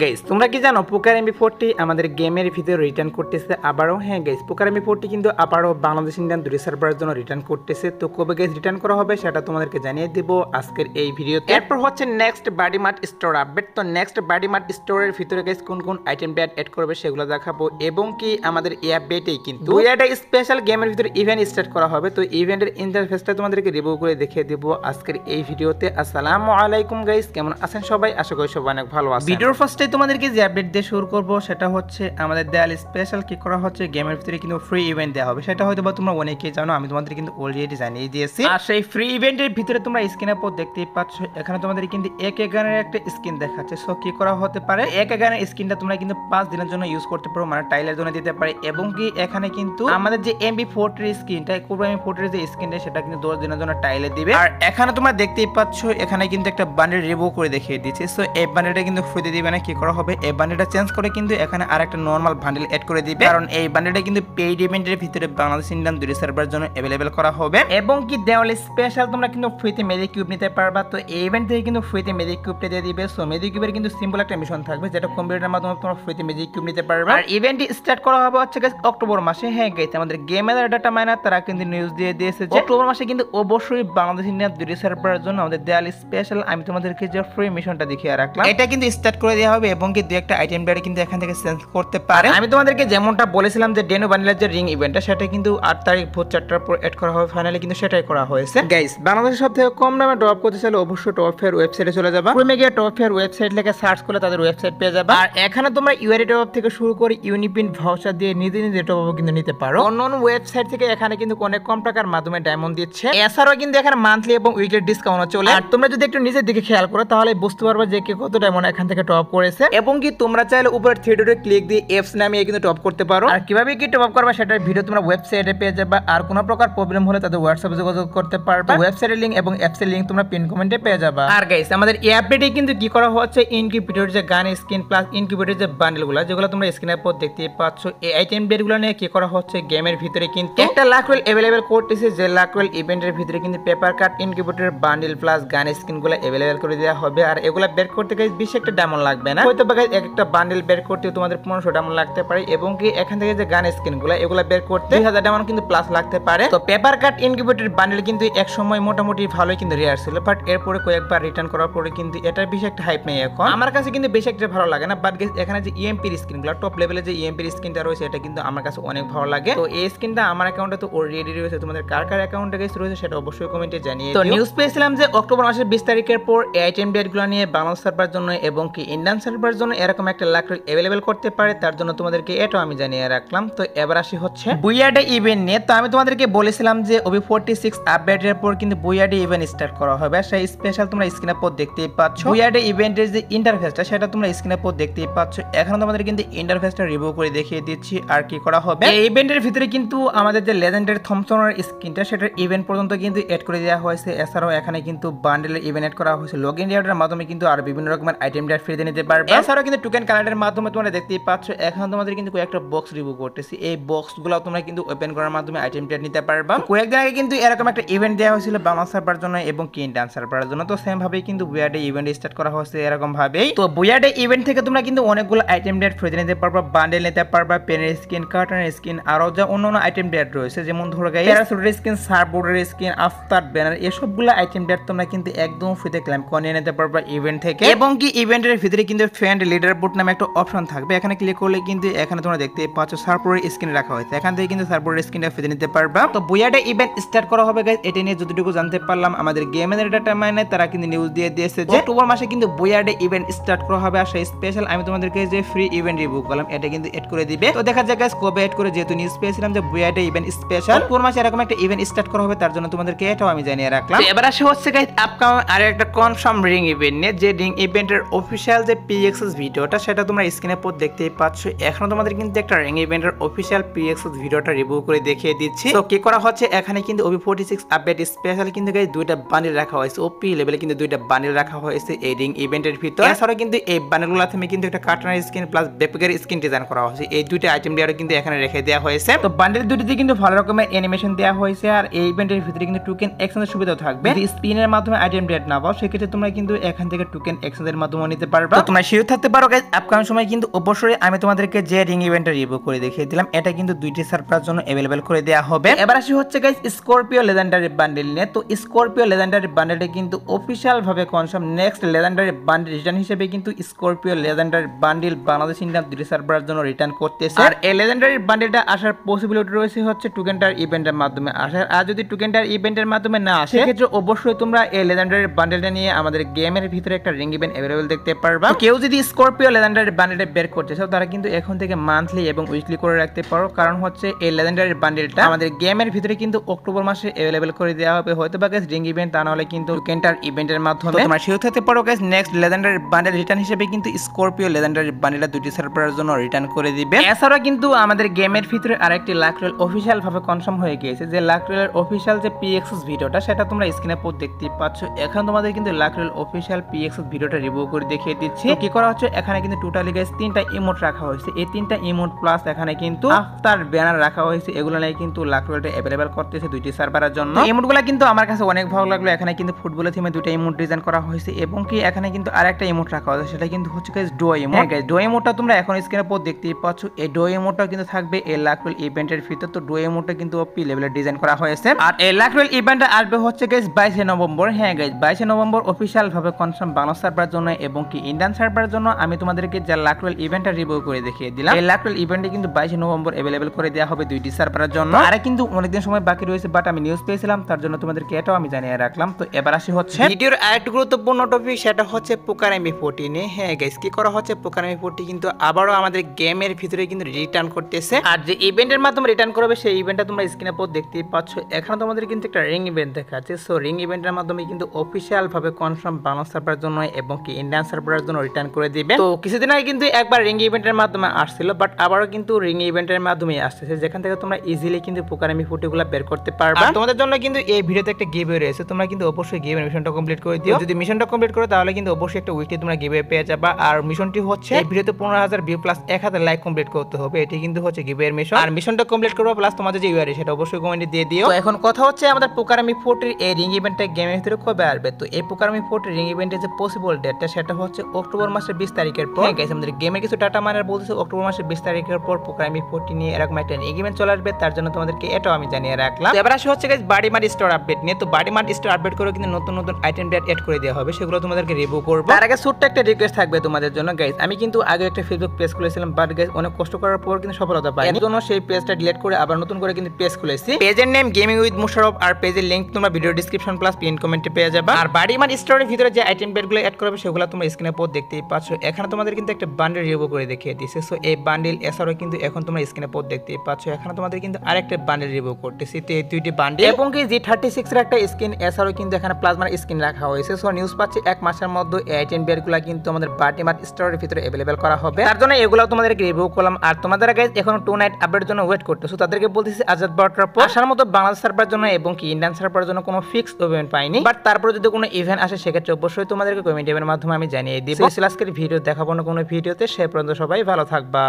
Guys তোমরা কি জানো পোকার এমবি40 আমাদের গেমের ভিতরে রিটার্ন করতেছে আবারও। হ্যাঁ গাইস, পোকার এমবি40 কিন্তু আবারও বাংলাদেশ ইন্ডিয়ান দুটি সার্ভারের জন্য রিটার্ন করতেছে। তো কবে গাইস রিটার্ন করা হবে সেটা তোমাদেরকে জানিয়ে দিব আজকের এই ভিডিওতে। এরপর হচ্ছে নেক্সট বাডি মার্ট স্টোর আপডেট। তো নেক্সট বাডি মার্ট স্টোরের ভিতরে গাইস কোন কোন আইটেম ব্যাড এড করবে সেগুলো দেখাবো, এবং কি আমাদের এই আপডেটেই কিন্তু দুইটা স্পেশাল গেমের ভিতরে ইভেন্ট স্টার্ট করা হবে। তো ইভেন্টের ইন্টারফেসটা তোমাদেরকে রিভিউ করে দেখিয়ে দিব আজকের এই ভিডিওতে। আসসালামু আলাইকুম গাইস, কেমন আছেন সবাই? আশা করি সবাই অনেক ভালো আছেন। ভিডিওর ফার্স্টে তোমাদেরকে যে আপডেট দিয়ে শুরু করব সেটা হচ্ছে আমাদের দেয়াল স্পেশাল কি করা হচ্ছে, গেমের ভিতরে কিন্তু ফ্রি ইভেন্ট দেওয়া হবে। সেটা হয়তো বা তোমরা অনেকেই জানো, আমি তোমাদের কিন্তু অলরেডি জানিয়ে দিয়েছি। আর সেই ফ্রি ইভেন্টের ভিতরে তোমরা স্ক্রিনের উপর দেখতেই পাচ্ছ, এখানে তোমাদের কিন্তু এক গানের একটা স্কিন দেখাচ্ছে। সো কি করা হতে পারে, এক গানের স্কিনটা তোমরা কিন্তু 5 দিনের জন্য ইউজ করতে পারো, মানে টাইলের জন্য দিতে পারে। এবং কি এখানে কিন্তু আমাদের যে এমবি40 স্কিনটা, কোবরা এমবি40 যে স্কিনটা, সেটা কিন্তু 10 দিনের জন্য টাইলে দিবে। আর এখানে তোমরা দেখতেই পাচ্ছ, এখানে কিন্তু একটা বান্ডেল রিভিউ করে দেখিয়ে দিয়েছে। সো এই বান্ডেলটা কিন্তু ফ্রিতে দিবে না। কি করা হবে, এই বান্ডেলটা চেঞ্জ করে কিন্তু এখানে আরেকটা নরমাল বান্ডেল এড করে দিবে, কারণ এই বান্ডেলটা কিন্তু পেইড ইভেন্টের ভিতরে বাংলাদেশ ইন্ডিয়ান দুটি সার্ভারের জন্য अवेलेबल করা হবে। এবং কি দেওয়াল স্পেশাল তোমরা কিন্তু ফ্রিতে মেজিক কিউব নিতে পারবা। তো এই ইভেন্ট থেকে কিন্তু ফ্রিতে মেজিক কিউবটা দিয়ে দিবে। সো মেজিক কিউবের কিন্তু সিম্পল একটা মিশন থাকবে, যেটা কম্পিউটারের মাধ্যমে তোমরা ফ্রিতে মেজিক কিউব নিতে পারবা। আর ইভেন্টটি স্টার্ট করা হবে হচ্ছে গাইস অক্টোবর মাসে। হ্যাঁ গাইস, আমাদের গেমের ডাটা মাইনার তারা কিন্তু নিউজ দিয়ে দিয়েছে যে অক্টোবর মাসে কিন্তু অবশ্যই বাংলাদেশ ইন্ডিয়ান দুটি সার্ভারের জন্য আমাদের দেওয়াল স্পেশাল আমি তোমাদেরকে যে ফ্রি মিশনটা দেখিয়ে রাখলাম, এটা কিন্তু স্টার্ট করে দেওয়া হবে। এবং কি দুই একটা আইটেম ব্যাড কিন্তু এখান থেকে চেঞ্জ করতে পারে। আমি তোমাদেরকে যেমনটা বলেছিলাম যে ডেনো বান্ডেলের যে রিং ইভেন্টটা, সেটা কিন্তু 8 তারিখ ভোর 4টার পর এড করা হবে। ফাইনালি কিন্তু সেটাই করা হয়েছে। গাইস, বাংলাদেশের সবথেকে কম দামে ড্রপ করতে চাইলে অবশ্যই টপ ফেয়ার ওয়েবসাইটে চলে যাবা। ক্রোমে গিয়ে টপ ফেয়ার ওয়েবসাইট লিখে সার্চ করলে তাদের ওয়েবসাইট পেয়ে যাবা। আর এখানে তোমরা ইউআরই টপ থেকে শুরু করে ইউনিপিন ভাউচার দিয়ে নিজে নিজে টপ কিন্তু নিতে পারো। অন্য ওয়েবসাইট থেকে এখানে কিন্তু অনেক কম টাকার মাধ্যমে ডায়মন্ড দিচ্ছে। এছাড়াও কিন্তু এখানে মান্থলি এবং উইকলি ডিসকাউন্ট চলে। আর তোমরা যদি একটু নিজের দিকে খেয়াল করো তাহলে বুঝতে পারবে যে কে কত ডায়মন্ড এখান থেকে টপ করেছে। এবং কি তোমরা চাইলে উপরে থ্রি ডটে ক্লিক দিয়ে এপস নামিয়ে কিন্তু টপ করতে পারো। আর কিভাবে কি টপ করবে সেটার ভিডিও তোমরা ওয়েবসাইটে পেয়ে যাবে। আর কোনো প্রকার প্রবলেম হলে তাদের হোয়াটসঅ্যাপে যোগাযোগ করতে পারবে। ওয়েবসাইটের লিংক এবং অ্যাপসের লিংক তোমরা পিন কমেন্টে পেয়ে যাবে। আর গাইস, আমাদের এই আপডেটে কিন্তু কি করা হচ্ছে, ইনকিউবেটর যে গান স্কিন প্লাস ইনকিউবেটর যে বান্ডেলগুলো, যেগুলো তোমরা স্ক্রিনের উপর দেখতেই পাচ্ছ, এই আইটেম বেডগুলো নিয়ে কি করা হচ্ছে, গেমের ভিতরে কিন্তু একটা লাকওয়েল अवेलेबल করতেছে। যে লাকওয়েল ইভেন্টের ভিতরে কিন্তু পেপার কাট ইনকিউবেটর বান্ডেল প্লাস গান স্কিনগুলো अवेलेबल করে দেওয়া হবে। আর এগুলা বের করতে গাইস বেশি একটা ডায়মন্ড লাগবে না, হয়তো বা গাইস একটা বান্ডেল বের করতে তোমাদের 1500 ডায়মন্ড লাগতে পারে। এবং কি এখান থেকে যে গান স্কিনগুলো, এগুলা বের করতে 2000 ডায়মন্ড কিন্তু প্লাস লাগতে পারে। তো পেপার কাট ইনকিউবেটর বান্ডেল কিন্তু এক সময় মোটামুটি ভালোই কিন্তু রেয়ার ছিল, বাট এরপরে কয়েকবার রিটার্ন করার পরে কিন্তু এটার বেশি একটা হাইপ নেই এখন। আমার কাছে কিন্তু বেশি একটা ভালো লাগে না। বাট গাইস, এখানে যে ইএমপি স্কিনগুলো, টপ লেভেলে যে ইএমপি স্কিনটা রয়েছে, এটা কিন্তু আমার কাছে অনেক ভালো লাগে। তো এই স্কিনটা আমার অ্যাকাউন্টে তো অলরেডি রয়েছে। তোমাদের কার কার অ্যাকাউন্টে গাইস রয়েছে সেটা অবশ্যই কমেন্টে জানিয়ে দিও। তো নিউজ পেয়েছিলাম যে অক্টোবর মাসের 20 তারিখের পর এই আইটেম ডেটগুলো নিয়ে বাংলাদেশ সার্ভারের জন্য এবং কি ইন্ডিয়ান সার্ভারের জন্য এরকম একটা লাকওয়েল अवेलेबल করতে পারে। তার জন্য তোমাদেরকে এটাও আমি জানিয়ে রাখলাম। তো এবার আসি হচ্ছে বুইয়াডে ইভেন্ট নিয়ে। তো আমি তোমাদেরকে বলেছিলাম যে ওবি46 আপডেটের পর কিন্তু বুইয়াডে ইভেন্ট স্টার্ট করা হবে। সেই স্পেশাল তোমরা স্ক্রিনের উপর দেখতেই পাচ্ছ। বুইয়াডে ইভেন্টের যে ইন্টারফেসটা, সেটা তোমরা স্ক্রিনের উপর দেখতেই পাচ্ছ। এখন তোমাদের কিন্তু ইন্টারফেসটা রিভিউ করে দেখিয়ে দিচ্ছি আর কি করা হবে। এই ইভেন্টের ভিতরে কিন্তু আমাদের যে লেজেন্ডারি থমসনের স্কিনটা, সেটার ইভেন্ট পর্যন্ত কিন্তু এড করে দেওয়া হয়েছে। এছাড়াও এখানে কিন্তু বান্ডেলের ইভেন্ট এড করা হয়েছে। লগইন রিওয়ার্ডের মাধ্যমে কিন্তু আর বিভিন্ন রকমের আইটেম ডেট ফ্রিতে নিতে পারবে। এছাড়াও কিন্তু টোকেন কালেক্টের মাধ্যমে তোমরা দেখতেই পাচ্ছ। এখন তোমাদের কিন্তু কয়েকটা বক্স রিভিউ করতেছি। এই বক্সগুলো তোমরা কিন্তু ওপেন করার মাধ্যমে আইটেম ডেট নিতে পারবা। কয়েকদিন আগে কিন্তু এরকম একটা ইভেন্ট দেওয়া হয়েছিল বাংলা সার্ভারের জন্য এবং কি ইন্ডিয়ান সার্ভারের জন্য। তো সেম ভাবেই কিন্তু বুইয়াডে ইভেন্ট স্টার্ট করা হয়েছে এরকম ভাবেই। তো বুইয়াডে ইভেন্ট থেকে তোমরা কিন্তু অনেকগুলো আইটেম ডেট ফ্রিতে নিতে পারবা, বান্ডেল নিতে পারবা, পেনের স্কিন, কার্টনের স্কিন, আরো যা অন্যান্য আইটেম ডেট রয়েছে, যেমন ধরো গাইস প্যারাসুটের স্কিন, সার্ফবোর্ডের স্কিন, আফতার ব্যানার, এসবগুলো আইটেম ডেট তোমরা কিন্তু একদম ফ্রিতে ক্লেম করে নিয়ে নিতে পারবা ইভেন্ট থেকে। এবং কি ইভেন্টের ভিতরে কিন্তু ফ্রেন্ড লিডার বোর্ড নামে একটা অপশন থাকবে। এখানে ক্লিক করলে কিন্তু এখানে তোমরা দেখতে পাচ্ছ সার্ফবোর্ডের স্কিন রাখা হয়েছে। এখান থেকে কিন্তু সার্ফবোর্ডের স্কিনটা ফ্রিতে নিতে পারবা। তো বুইয়াডে ইভেন্ট স্টার্ট করা হবে গাইস। এটা নিয়ে যতটুকু জানতে পারলাম, আমাদের গেমের ডাটা মাইনে তারা কিন্তু নিউজ দিয়ে দিয়েছে যে অক্টোবর মাসে কিন্তু বুইয়াডে ইভেন্ট স্টার্ট করা হবে। আর সেই স্পেশাল আমি তোমাদেরকে যে ফ্রি ইভেন্ট রিভিউ করলাম, এটা কিন্তু এড করে দিবে। তো দেখা যাক গাইস কবে এড করে, যেহেতু নিউজ পেয়েছিলাম যে বুইয়াডে ইভেন্ট স্পেশাল অক্টোবর মাসে এরকম একটা ইভেন্ট স্টার্ট করা হবে, তার জন্য তোমাদেরকে এটাও আমি জানিয়ে রাখলাম। এবার আসে হচ্ছে গাইস আপকামিং আর একটা কনফার্ম রিং ইভেন্ট নিয়ে। যে রিং ইভেন্টের অফিশিয়াল যে পিএক্সএস ভিডিওটা, সেটা তোমরা স্ক্রিনের উপর দেখতেই পাচ্ছ। এখন তোমাদের কিন্তু একটা রিং ইভেন্টের অফিশিয়াল পিএক্সএস ভিডিওটা রিভিউ করে দেখিয়ে দিচ্ছি। তো কি করা হচ্ছে, এখানে কিন্তু ওবি46 আপডেট স্পেশাল কিন্তু গাইস দুইটা বান্ডেল রাখা হয়েছে। ওপি লেভেলে কিন্তু দুইটা বান্ডেল রাখা হয়েছে এই রিং ইভেন্টের ভিতর। এছাড়াও কিন্তু এই বান্ডেলগুলো থেকে কিন্তু একটা কার্টনের স্কিন প্লাস বেপিকের স্কিন ডিজাইন করা হয়েছে। এই দুইটা আইটেম দিয়ে কিন্তু এখানে রেখে দেওয়া হয়েছে। তো বান্ডেল দুটিতে কিন্তু ভালো রকমের অ্যানিমেশন দেওয়া হয়েছে। আর এই ইভেন্টের ভিতরে কিন্তু টোকেন এক্সচেঞ্জের সুবিধা থাকবে। যদি স্পিনের মাধ্যমে আইটেম ডেট না পাও, সেক্ষেত্রে তোমরা কিন্তু এখান থেকে টোকেন এক্সচেঞ্জের মাধ্যমে নিতে পারবে। তোমরা শিওর থাকতে পারো গাইস, আপকামিং সময় কিন্তু অবশ্যই আমি তোমাদেরকে যে রিং ইভেন্টটা রিভিউ করে দেখিয়ে দিলাম এটা কিন্তু দুইটি সার্ভারের জন্য अवेलेबल করে দেওয়া হবে। এবার আসি হচ্ছে গাইস স্করপিও লেজেন্ডারি বান্ডেল নিয়ে। তো স্করপিও লেজেন্ডারি বান্ডেলটা কিন্তু অফিশিয়াল ভাবে confirm next legendary bundle return হিসেবে কিন্তু Scorpio legendary bundle Bangladesh Indian দুইটি সার্ভারের জন্য রিটার্ন করতেছে। আর এই লেজেন্ডারি বান্ডেলটা আসার পসিবিলিটি রয়েছে হচ্ছে টুকেন্টার ইভেন্টের মাধ্যমে আসার। আর যদি টুকেন্টার ইভেন্টের মাধ্যমে না আসে সেক্ষেত্রে অবশ্যই তোমরা এই লেজেন্ডারি বান্ডেলটা নিয়ে আমাদের গেমের ভিতরে একটা রিং ইভেন্ট अवेलेबल দেখতে পারবা। কেউ যদি স্করপিও লেজেন্ডারি বান্ডেলটা বের করতে চাও তারা কিন্তু এখন থেকে মান্থলি এবং উইকলি করে রাখতে পারো, কারণ হচ্ছে এই লেজেন্ডারি বান্ডেলটা আমাদের গেমের ভিতরে কিন্তু অক্টোবর মাসে अवेलेबल করে দেওয়া হবে, হয়তো বা গাইস রিং ইভেন্ট তা না হলে কিন্তু টুকেন্টার ইভেন্টের মাধ্যমে। তোমরা শিওর থাকতে পারো guys next legendary bundle return হিসেবে কিন্তু স্করপিও লেজেন্ডারি বান্ডেলটা দুইটি সার্ভারের জন্য রিটার্ন করে দিবে। এছাড়াও কিন্তু আমাদের গেমের ভিতরে আরেকটি লাক রয়্যাল অফিশিয়াল ভাবে কনফার্ম হয়ে গিয়েছে যে লাক রয়্যাল অফিশিয়াল যে পিএক্সএস ভিডিওটা সেটা তোমরা স্ক্রিনে পর দেখতে পাচ্ছ। এখন তোমাদের কিন্তু লাক রয়্যাল অফিশিয়াল পিএক্সএস ভিডিওটা রিভিউ করে দেখিয়ে দিচ্ছি। কি করা হচ্ছে এখানে কিন্তু টোটালি গাইস তিনটা ইমোট রাখা হয়েছে। এই তিনটা ইমোট প্লাস এখানে কিন্তু আফটার ব্যানার রাখা হয়েছে, এগুলো নিয়ে কিন্তু লাক রয়্যালটা अवेलेबल করতেছে দুইটি সার্ভারের জন্য। ইমোটগুলো কিন্তু আমার কাছে অনেক ভালো লাগলো। এখানে কিন্তু ফুটবলের থিমে দুইটা ইমোট ডিজাইন করা হয়েছে এবং কি এখানে কিন্তু আরেকটা ইমোট রাখা হয়েছে, সেটা কিন্তু হচ্ছে গাইস ডো ইমোট। গাইস ডো ইমোটটা তোমরা এখন স্ক্রিনে পর দেখতেই পাচ্ছ। এই ডো ইমোটটা কিন্তু থাকবে এই লাক রয়্যাল ইভেন্টের ভিতর। তো ডো ইমোটটা কিন্তু ওপি লেভেলের ডিজাইন করা হয়েছে। আর এই লাক রয়্যাল ইভেন্টটা আসবে হচ্ছে গাইস 22 নভেম্বর। হ্যাঁ গাইস 22 নভেম্বর অফিশিয়াল ভাবে কনফার্ম বাংলা সার্ভারের জন্য এবং কি ইন্ডিয়ান সার্ভারের জন্য আমি তোমাদেরকে যে লাক রয়্যাল ইভেন্টটা রিভিউ করে দেখিয়ে দিলাম। এই লাক রয়্যাল ইভেন্টে কিন্তু 22 নভেম্বর अवेलेबल করে দেওয়া হবে দুইটি সার্ভারের জন্য। আরে কিন্তু অনেকদিন সময় বাকি রয়েছে, বাট আমি নিউজ পেয়েছিলাম তার জন্য তোমাদেরকে এটাও আমি জানিয়ে রাখলাম। তো এবার আসি হচ্ছে ভিডিওর আরেকটি গুরুত্বপূর্ণ টপিক, সেটা হচ্ছে পোকার এমবি40 নিয়ে। হ্যাঁ গাইস কি করা হচ্ছে পোকার এমবি40 কিন্তু আবারও আমাদের গেমের ভিতরে কিন্তু রিটার্ন করতেছে। আর যে ইভেন্টের মাধ্যমে রিটার্ন করবে সেই ইভেন্টটা তোমরা স্ক্রিনে পর দেখতেই পাচ্ছ। এখানে তোমাদের কিন্তু একটা রিং ইভেন্ট দেখাচ্ছে। সো রিং ইভেন্টের মাধ্যমে কিন্তু অফিশিয়াল ভাবে কনফার্ম বাংলা সার্ভারের জন্য এবং কি ইন্ডিয়ান সার্ভারের জন্য রিটার্ন করে দিবে। তো কিছুদিন আগে কিন্তু একবার রিং ইভেন্টের মাধ্যমে আসছিল, বাট আবারও কিন্তু রিং ইভেন্টের মাধ্যমে আসতেছে, যেখান থেকে তোমরা ইজিলি কিন্তু পোকার এমবি40 গুলো বের করতে পারবা। তোমাদের জন্য কিন্তু এই ভিডিওতে একটা গিভওয়ে রয়েছে, তোমরা কিন্তু অবশ্যই গিভওয়ে মিশনটা কমপ্লিট করে দিও। যদি মিশনটা কমপ্লিট করো তাহলে কিন্তু অবশ্যই একটা উইকলি তোমরা গিভওয়ে পেয়ে যাবা। আর মিশনটি হচ্ছে এই ভিডিওতে 15,000 ভিউ প্লাস 1000 লাইক কমপ্লিট করতে হবে, এটি কিন্তু হচ্ছে গিভওয়ের মিশন। আর মিশনটা কমপ্লিট করবা প্লাস তোমাদের যে ইউআরএল সেটা অবশ্যই কমেন্টে দিয়ে দিও। তো এখন কথা হচ্ছে আমাদের পোকার এমবি40 এই রিং ইভেন্টটা গেমের ভিতরে কবে আসবে। তো এই পোকার এমবি40 রিং ইভেন্টের যে পসিবল ডেটটা সেটা হচ্ছে অক্টোবর মাসের 20 তারিখের পর। গাইস আমাদের গেমের কিছু ডাটা মাইনার বলতেছে অক্টোবর মাসের 20 তারিখের পর পোকার এমবি40 নিয়ে এরকম একটা রিং ইভেন্ট চলে আসবে, তার জন্য তোমাদেরকে এটাও আমি জানিয়ে রাখলাম। এবার আসি হচ্ছে গাইস বাডি মার্ট স্টোর আপডেট নিয়ে। তো বাডি মার্ট স্টোর আপডেট করে কিন্তু নতুন নতুন আইটেম এড করে দেওয়া হবে, সেগুলো তোমাদেরকে রিভিউ করব। তার আগে ছোট্ট একটা রিকোয়েস্ট থাকবে তোমাদের জন্য গাইস। আমি কিন্তু আগে একটা ফেসবুক পেজ খুলেছিলাম, বাট গাইস অনেক কষ্ট করার পর কিন্তু সফলতা পাইনি, এর জন্য সেই পেজটা ডিলিট করে আবার নতুন করে কিন্তু পেজ খুলেছি। পেজের নেম গেমিং উইথ মুশারফ, আর পেজের লিংক তোমরা ভিডিও ডেসক্রিপশন প্লাস পিন কমেন্টে পেয়ে যাবে। আর বাডি মার্ট স্টোরের ভিতরে যে আইটেম গুলো এড করবে সেগুলো তোমরা স্ক্রিনে পর দেখতেই পাচ্ছ। এখানে তোমাদের কিন্তু একটা বান্ডেল রিভিউ করে দেখিয়ে দিয়েছে। সো এই বান্ডেল এছাড়াও কিন্তু এখন তোমরা স্ক্রিনে পর দেখতেই পাচ্ছ। এখানে তোমাদের কিন্তু আরেকটা বান্ডেল রিভিউ করতেছি। তো এই দুইটি বান্ডেল এবং কি G36 এর একটা স্কিন, এছাড়াও কিন্তু এখানে প্লাজমার স্কিন রাখা হয়েছে। সো নিউজ পাচ্ছি এক মাসের মধ্যে এই আইটেম গুলো কিন্তু আমাদের বাডি মার্ট স্টোরের ভিতরে अवेलेबल করা হবে, তার জন্য এগুলো তোমাদেরকে রিভিউ করলাম। আর তোমাদের গাইস এখনো 2 নাইট আপডেটের জন্য ওয়েট করতেছো, তাদেরকে বলতেছি আজাদ বারটার পর আসার মতো বাংলাদেশ সার্ভারের জন্য এবং কি ইন্ডিয়ান সার্ভারের জন্য কোনো ফিক্সড ইভেন্ট পাইনি, বাট তারপরে যদি কোনো ইভেন্ট আসে সেক্ষেত্রে অবশ্যই তোমাদেরকে কমেন্ট এর মাধ্যমে আমি জানিয়ে দিব। আজকের ভিডিও দেখাবো না কোনো ভিডিওতে, সে পর্যন্ত সবাই ভালো থাকবা।